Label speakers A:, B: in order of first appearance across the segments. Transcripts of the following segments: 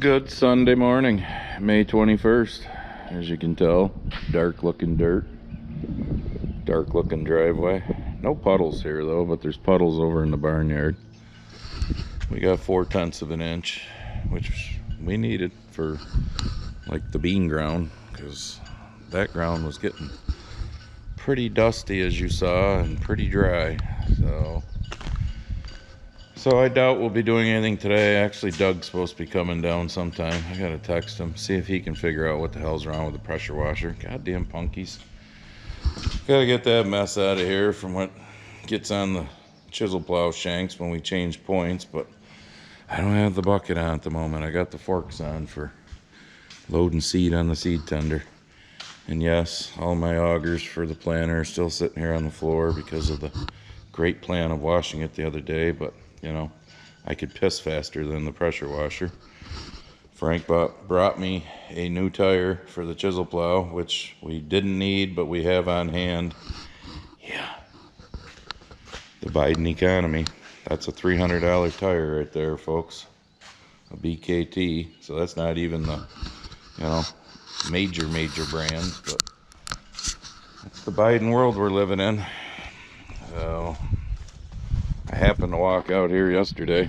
A: Good Sunday morning, May 21st. As you can tell, dark looking dirt, dark looking driveway. No puddles here though, but there's puddles over in the barnyard. We got 4/10 of an inch, which we needed for like the bean ground, because that ground was getting pretty dusty as you saw and pretty dry. So I doubt we'll be doing anything today. Actually, Doug's supposed to be coming down sometime. I gotta text him, see if he can figure out what the hell's wrong with the pressure washer. Goddamn punkies. Gotta get that mess out of here from what gets on the chisel plow shanks when we change points, but I don't have the bucket on at the moment. I got the forks on for loading seed on the seed tender. And yes, all my augers for the planter are still sitting here on the floor because of the great plan of washing it the other day, but you know, I could piss faster than the pressure washer. Frank brought me a new tire for the chisel plow, which we didn't need, but we have on hand. Yeah. The Biden economy. That's a $300 tire right there, folks. A BKT. So that's not even the, you know, major brand, but it's the Biden world we're living in. So I happened to walk out here yesterday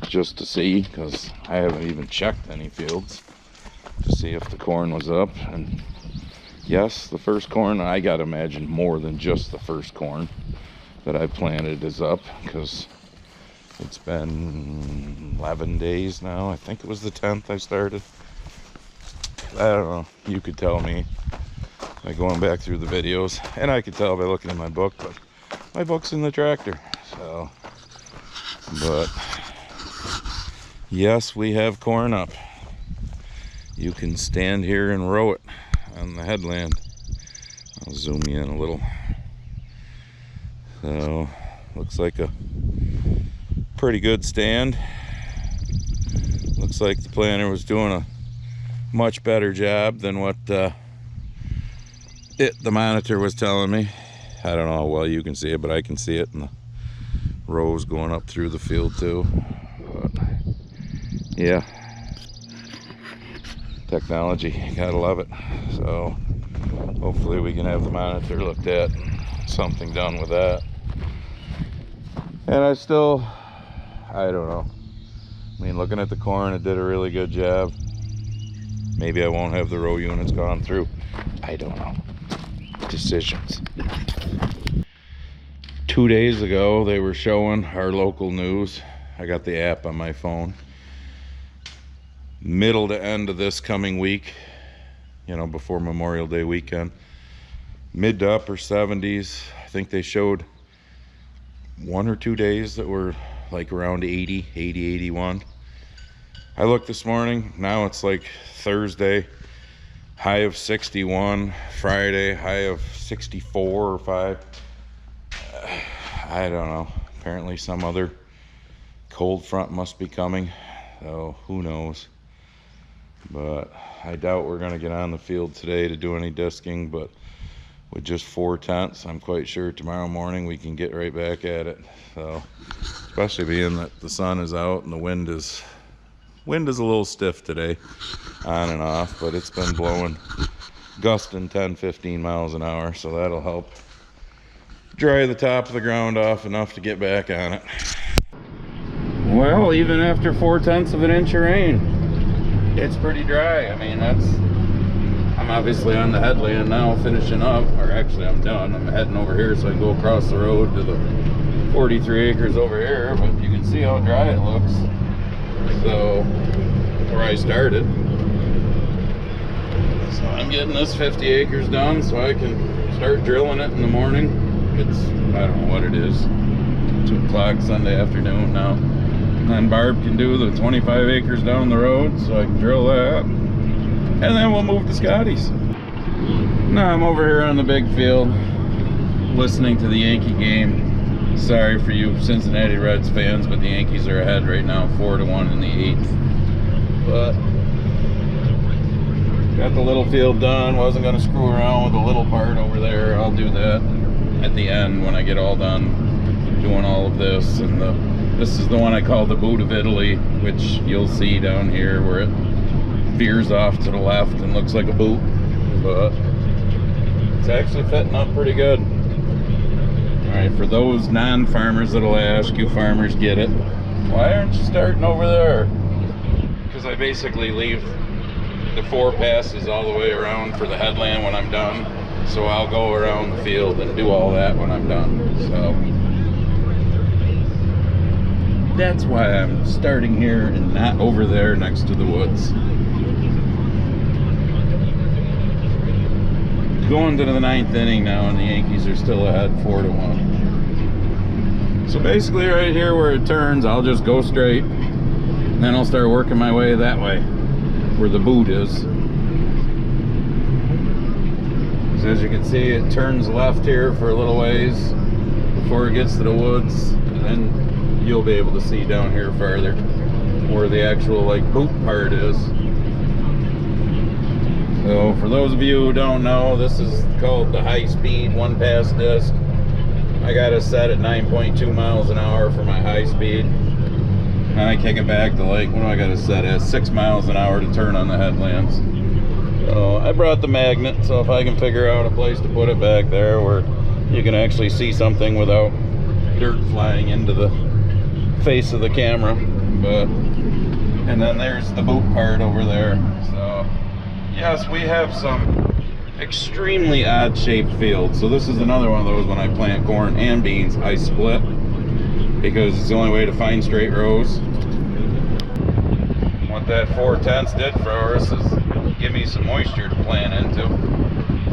A: just to see, because I haven't even checked any fields to see if the corn was up. And yes, the first corn, I gotta imagine more than just the first corn that I planted is up, because it's been 11 days now. I think it was the 10th I started. I don't know, you could tell me by going back through the videos, and I could tell by looking at my book, but my book's in the tractor. So, but yes, we have corn up. You can stand here and row it on the headland. I'll zoom you in a little. So, looks like a pretty good stand. Looks like the planter was doing a much better job than what the monitor was telling me. I don't know how well you can see it, but I can see it in the rows going up through the field too. But yeah, technology, gotta love it. So hopefully we can have the monitor looked at and something done with that. And I don't know, I mean, looking at the corn, it did a really good job. Maybe I won't have the row units gone through, I don't know. Decisions. 2 days ago they were showing our local news. I got the app on my phone. Middle to end of this coming week, you know, before Memorial Day weekend, mid to upper 70s. I think they showed 1 or 2 days that were like around 80, 81. I looked this morning, now it's like Thursday, high of 61, Friday, high of 64 or 5. I don't know. Apparently some other cold front must be coming. So who knows. But I doubt we're going to get on the field today to do any disking. But with just 4/10, I'm quite sure tomorrow morning we can get right back at it. So especially being that the sun is out and the wind is a little stiff today, on and off. But it's been blowing, gusting 10-15 miles an hour. So that'll help dry the top of the ground off enough to get back on it. Well, even after 4/10 of an inch of rain, it's pretty dry. I mean, I'm obviously on the headland now finishing up, or actually I'm done. I'm heading over here so I can go across the road to the 43 acres over here, but you can see how dry it looks. So, where I started. So I'm getting this 50 acres done so I can start drilling it in the morning. It's, I don't know what it is, 2 o'clock Sunday afternoon now. And then Barb can do the 25 acres down the road so I can drill that. And then we'll move to Scotty's. Now I'm over here on the big field listening to the Yankee game. Sorry for you Cincinnati Reds fans, but the Yankees are ahead right now, 4-1 in the 8th. But got the little field done. Wasn't going to screw around with the little part over there. I'll do that at the end when I get all done doing all of this and the This is the one I call the boot of Italy, which you'll see down here where it veers off to the left and looks like a boot, but it's actually fitting up pretty good. Alright, for those non-farmers that'll ask, you farmers get it. Why aren't you starting over there? Because I basically leave the 4 passes all the way around for the headland when I'm done. So I'll go around the field and do all that when I'm done. So that's why I'm starting here and not over there next to the woods. Going to the 9th inning now, and the Yankees are still ahead 4-1. So basically right here where it turns, I'll just go straight, and then I'll start working my way that way, where the boot is. So as you can see, it turns left here for a little ways before it gets to the woods, and then you'll be able to see down here farther where the actual like boot part is. So for those of you who don't know, this is called the high-speed one-pass disc. I got it set at 9.2 miles an hour for my high speed. And I kick it back to like, what do I got it set at? 6 miles an hour to turn on the headlamps. So I brought the magnet, so if I can figure out a place to put it back there where you can actually see something without dirt flying into the face of the camera. And then there's the boot part over there. So yes, we have some extremely odd shaped fields. So this is another one of those when I plant corn and beans, I split because it's the only way to find straight rows. What that 4/10 did for us is give me some moisture to plant into,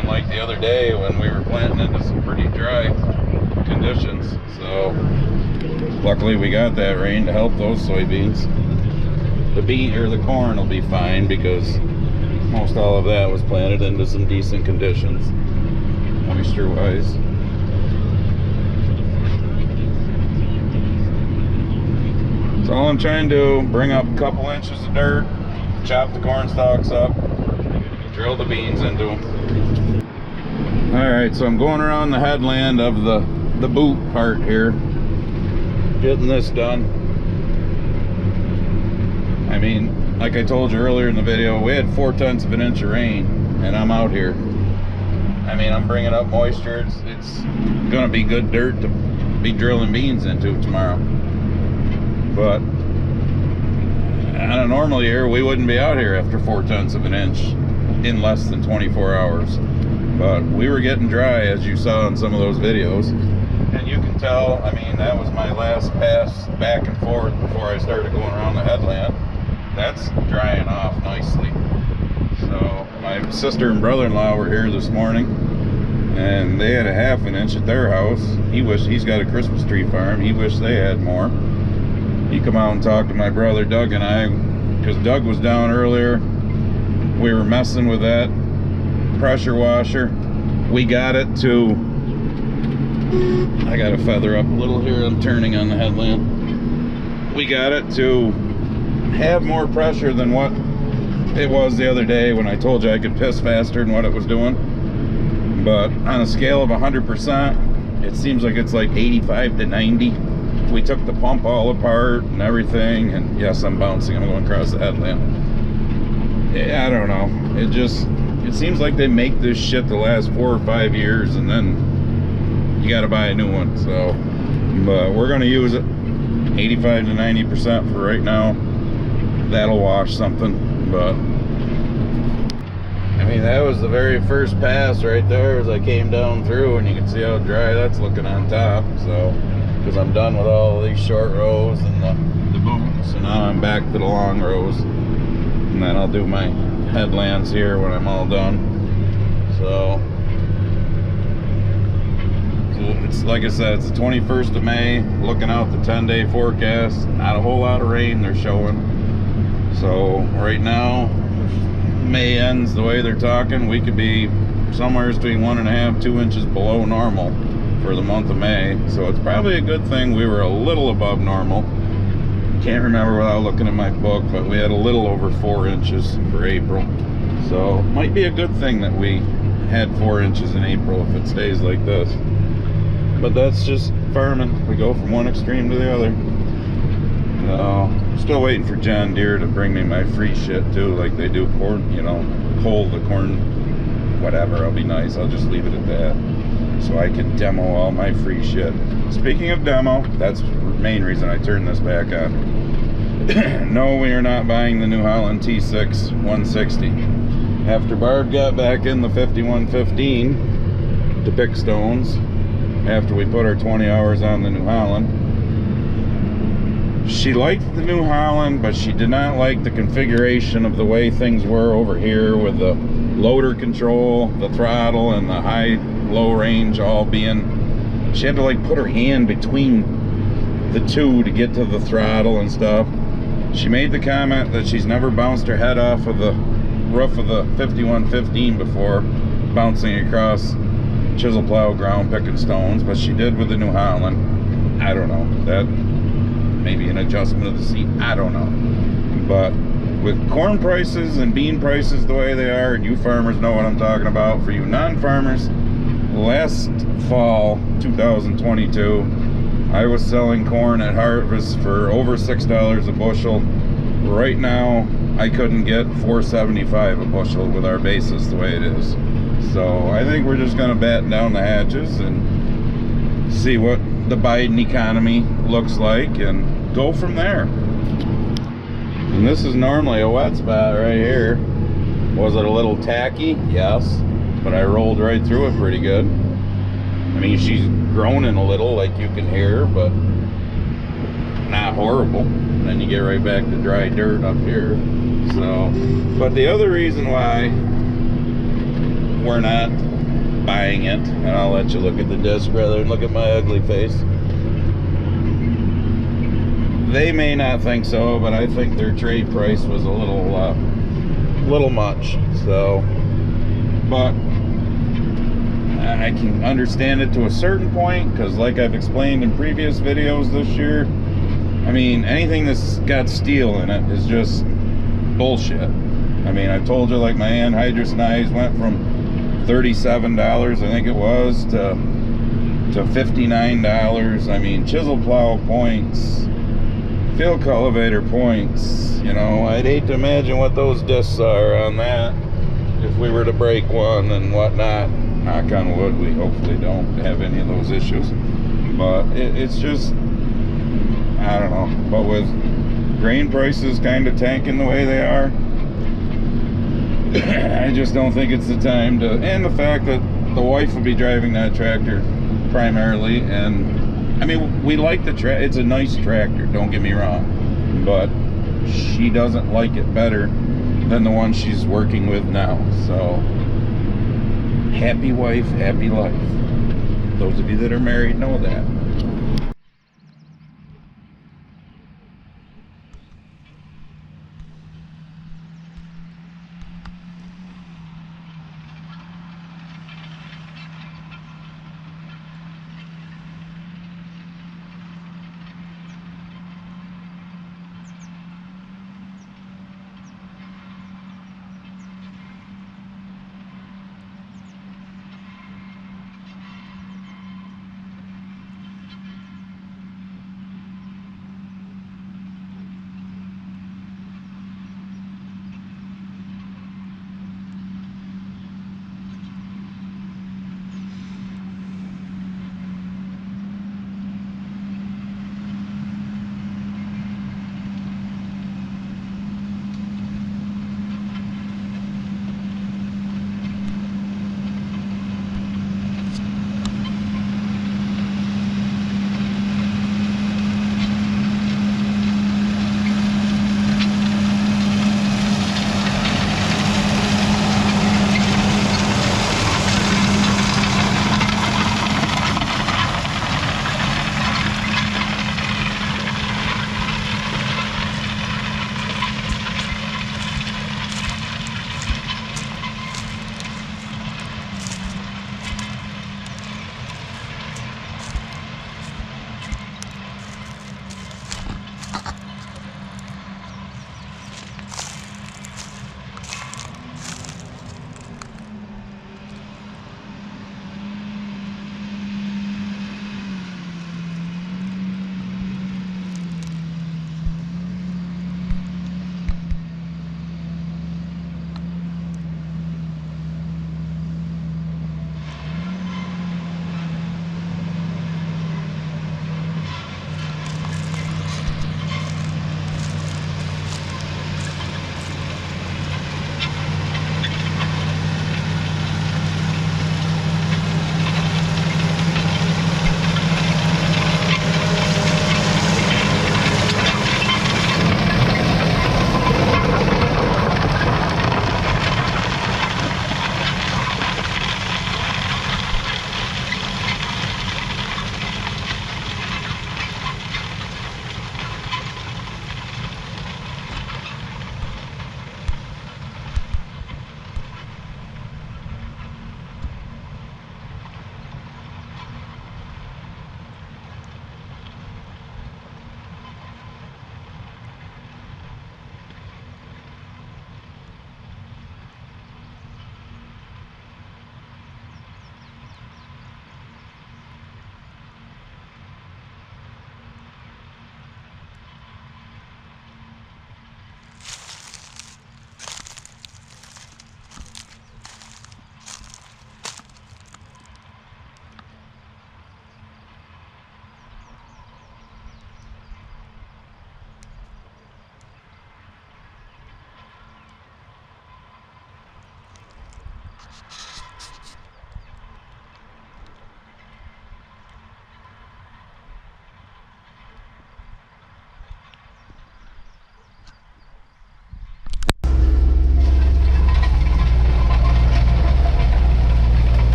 A: unlike the other day when we were planting into some pretty dry conditions. So luckily we got that rain to help those soybeans. The bean or the corn will be fine because most all of that was planted into some decent conditions, moisture wise. So all I'm trying to do, bring up a couple inches of dirt, chop the corn stalks up, drill the beans into them. Alright, so I'm going around the headland of the boot part here, getting this done. I mean, like I told you earlier in the video, we had 4/10 of an inch of rain, and I'm out here. I mean, I'm bringing up moisture. It's gonna be good dirt to be drilling beans into tomorrow. But on a normal year, we wouldn't be out here after 4/10 of an inch in less than 24 hours. But we were getting dry, as you saw in some of those videos. And you can tell, I mean, that was my last pass back and forth before I started going around the headland. That's drying off nicely. So my sister and brother-in-law were here this morning, and they had a 1/2 inch at their house. He's got a Christmas tree farm. He wished they had more. He come out and talked to my brother Doug and I, because Doug was down earlier. We were messing with that pressure washer. We got it to, I got to feather up a little here, I'm turning on the headland. We got it to have more pressure than what it was the other day when I told you I could piss faster than what it was doing. But on a scale of 100%, it seems like it's like 85 to 90. We took the pump all apart and everything, and yes, I'm bouncing, I'm going across the headland. Yeah, I don't know, it seems like they make this shit the last 4 or 5 years and then you gotta buy a new one. So, but we're gonna use it 85 to 90% for right now. That'll wash something. But I mean, that was the very first pass right there as I came down through, and you can see how dry that's looking on top. So because I'm done with all these short rows and the boot, so now I'm back to the long rows, and then I'll do my headlands here when I'm all done. So it's like I said, it's the 21st of May, looking out the 10-day forecast, not a whole lot of rain they're showing. So right now, May ends the way they're talking, we could be somewhere between 1.5 2 inches below normal for the month of May. So it's probably a good thing we were a little above normal. Can't remember without looking at my book, but we had a little over 4 inches for April. So it might be a good thing that we had 4 inches in April if it stays like this. But that's just farming. We go from one extreme to the other. Still waiting for John Deere to bring me my free shit too, like they do corn, you know, the corn, whatever. I'll be nice. I'll just leave it at that, so I can demo all my free shit. Speaking of demo, that's the main reason I turned this back on. No, we are not buying the New Holland T6 160. After Barb got back in the 5115 to pick stones, after we put our 20 hours on the New Holland, she liked the New Holland, but she did not like the configuration of the way things were over here with the loader control, the throttle, and the high-low range all being... She had to like put her hand between the two to get to the throttle and stuff. She made the comment that she's never bounced her head off of the roof of the 5115 before, bouncing across chisel plow ground picking stones, but she did with the New Holland. I don't know, that maybe an adjustment of the seat, I don't know. But with corn prices and bean prices the way they are, and you farmers know what I'm talking about, for you non-farmers, last fall 2022 I was selling corn at harvest for over $6 a bushel. Right now I couldn't get $4.75 a bushel with our basis the way it is. So I think we're just going to batten down the hatches and see what the Biden economy looks like and go from there. And this is normally a wet spot right here. Was it a little tacky? Yes, but I rolled right through it pretty good. I mean, she's groaning a little, like you can hear, but not horrible. And then you get right back to dry dirt up here. So, but the other reason why we're not buying it, and I'll let you look at the disc rather than look at my ugly face. They may not think so, but I think their trade price was a little much. So, but I can understand it to a certain point, because like I've explained in previous videos this year, I mean, anything that's got steel in it is just bullshit. I mean, I told you, like, my anhydrous knives went from $37, I think it was, to $59. I mean, chisel plow points, field cultivator points, you know, I'd hate to imagine what those discs are on that if we were to break one and whatnot. Knock on wood, we hopefully don't have any of those issues. But it's just, I don't know. But with grain prices kind of tanking the way they are, I just don't think it's the time to, and the fact that the wife will be driving that tractor primarily, and I mean, we like the it's a nice tractor, don't get me wrong, but she doesn't like it better than the one she's working with now. So happy wife, happy life. Those of you that are married know that.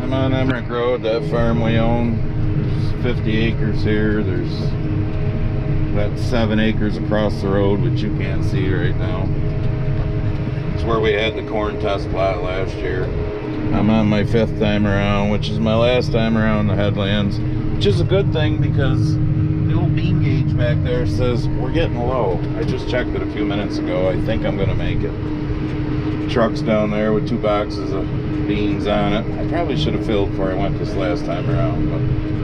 A: I'm on Emmerich Road, that farm we own. There's 50 acres here. There's about 7 acres across the road, which you can't see right now. It's where we had the corn test plot last year. I'm on my 5th time around, which is my last time around the headlands, which is a good thing because the old bean gauge back there says we're getting low. I just checked it a few minutes ago. I think I'm gonna make it. Truck's down there with 2 boxes of beans on it. I probably should have filled before I went this last time around,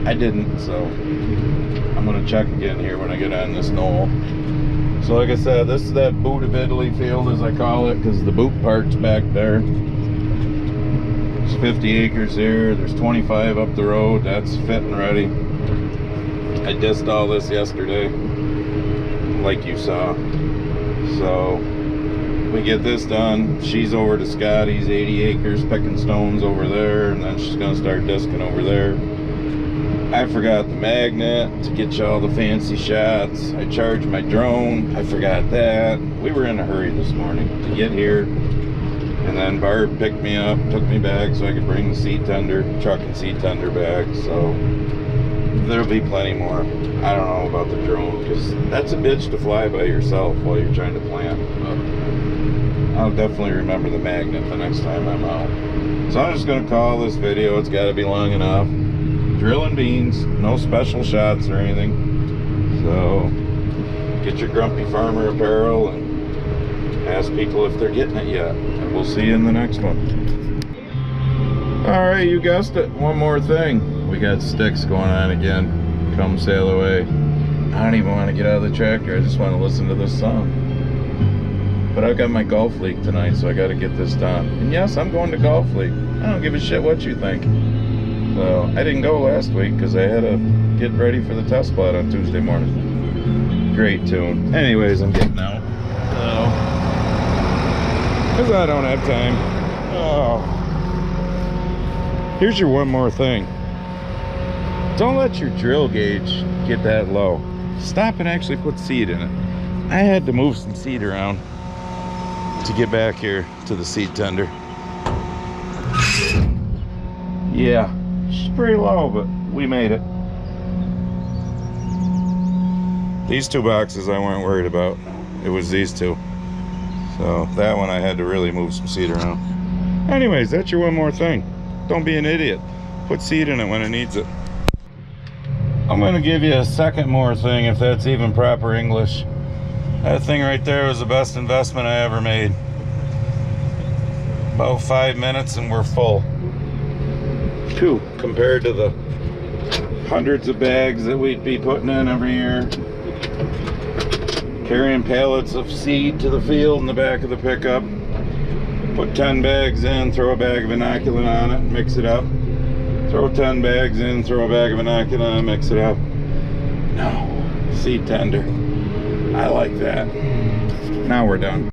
A: but I didn't, so I'm gonna check again here when I get on this knoll. So like I said, this is that boot of Italy field, as I call it, because the boot part's back there. There's 50 acres here. There's 25 up the road. That's fit and ready. I dissed all this yesterday, like you saw. So we get this done. She's over to Scotty's 80 acres picking stones over there, and then she's gonna start disking over there. I forgot the magnet to get you all the fancy shots. I charged my drone. I forgot that. We were in a hurry this morning to get here, and then Barb picked me up, took me back so I could bring the seed tender, truck and seed tender back. So there'll be plenty more. I don't know about the drone, because that's a bitch to fly by yourself while you're trying to plant. But I'll definitely remember the magnet the next time I'm out. So I'm just gonna call this video. It's got to be long enough. Drilling beans, no special shots or anything. So get your grumpy farmer apparel and ask people if they're getting it yet. And we'll see you in the next one. All right, you guessed it. One more thing. We got sticks going on again. Come sail away. I don't even want to get out of the tractor. I just want to listen to this song. But I've got my golf league tonight, so I got to get this done. And yes, I'm going to golf league. I don't give a shit what you think. So I didn't go last week because I had to get ready for the test plot on Tuesday morning. Great tune. Anyways, I'm getting out. Because I don't have time. Oh. Here's your one more thing. Don't let your drill gauge get that low. Stop and actually put seed in it. I had to move some seed around to get back here to the seed tender. Yeah, she's pretty low, but we made it. These 2 boxes I weren't worried about. It was these 2. So that one I had to really move some seed around. Anyways, that's your one more thing. Don't be an idiot. Put seed in it when it needs it. I'm gonna give you a second more thing, if that's even proper English. That thing right there was the best investment I ever made. About 5 minutes and we're full. Phew, compared to the hundreds of bags that we'd be putting in every year. Carrying pallets of seed to the field in the back of the pickup. Put 10 bags in, throw a bag of inoculant on it, mix it up. Throw 10 bags in, throw a bag of inoculant on it, mix it up. No, seed tender. I like that. Now we're done.